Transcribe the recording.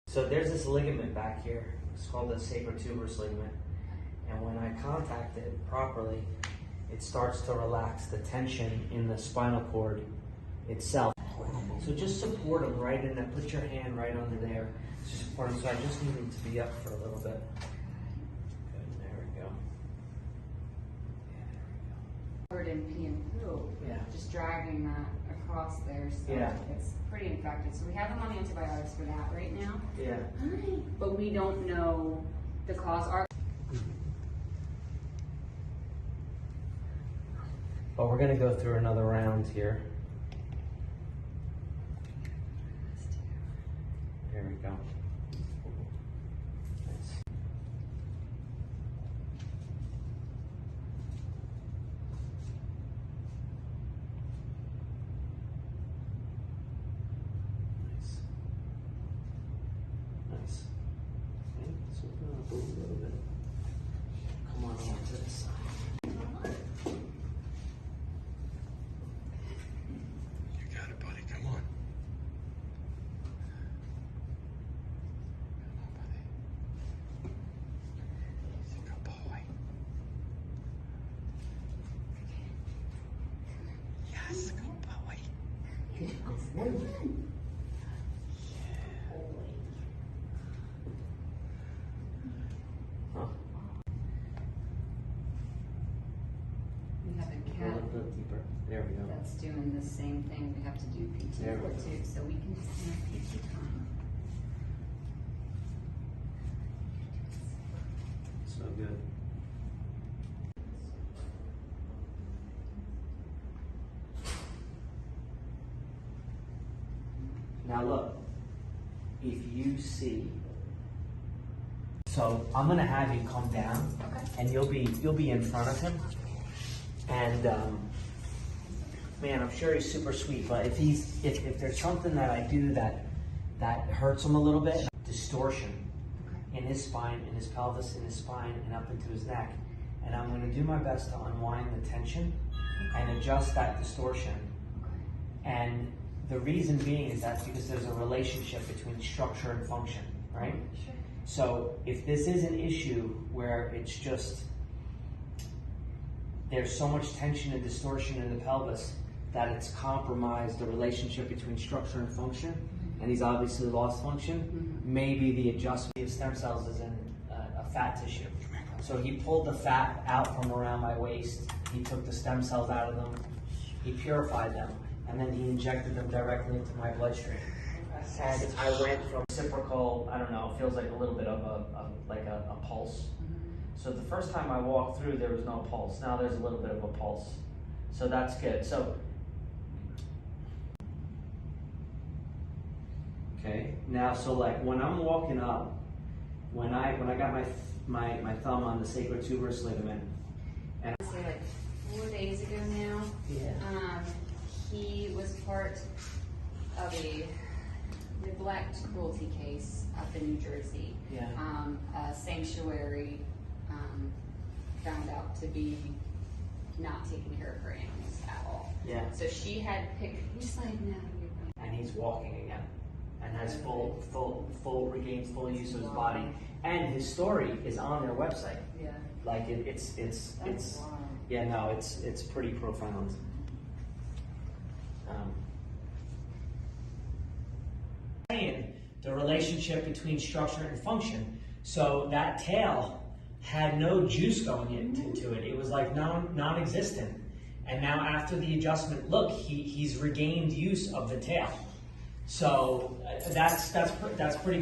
So there's this ligament back here. It's called the sacrotuberous ligament. And when I contact it properly, it starts to relax the tension in the spinal cord itself. So just support them right in there. Put your hand right under there. Just support them. So I just need them to be up for a little bit. Good. There we go. Yeah, there we go. Covered in pee and poo. Yeah. Just dragging that across there. So Yeah. it's pretty infected. So we have them on antibiotics for that right now. Yeah. But we don't know the cause. But we're going to go through another round here. There we go. Nice. Nice. Nice. Okay, let's open it up a little bit. Come on over to this side. We have a A cat little deeper. There we go. that's doing the same thing. We have to do PT There we for go. too, so we can just have PT time. So good. Now look, if you see, so I'm gonna have you come down, Okay. and you'll be in front of him, and man, I'm sure he's super sweet. But if there's something that I do that hurts him a little bit, distortion in his spine, in his pelvis, in his spine, and up into his neck, and I'm gonna do my best to unwind the tension and adjust that distortion. And the reason being is that's because there's a relationship between structure and function, right? Sure. So if this is an issue where it's just, there's so much tension and distortion in the pelvis that it's compromised the relationship between structure and function, and he's obviously lost function, maybe the adjustment of stem cells is in a fat tissue. So he pulled the fat out from around my waist, he took the stem cells out of them, he purified them, and then he injected them directly into my bloodstream. And I went from reciprocal, I don't know, it feels like a little bit of a pulse. So the first time I walked through, there was no pulse. Now there's a little bit of a pulse. So that's good. So, okay, now so like when I'm walking up, when I got my thumb on the sacrotuberous ligament, and I say like 4 days ago now. yeah. He was part of a neglect cruelty case up in New Jersey. Yeah. A sanctuary found out to be not taking care of her animals at all. Yeah. So she had picked, he's like, no, you're fine. And he's walking again, and has regains full use of his body, and his story is on their website. Yeah. Like it's wild. yeah, no, it's pretty profound. The relationship between structure and function. So that tail had no juice going into it. It was like non-existent. And now after the adjustment, look, he's regained use of the tail. So that's pretty.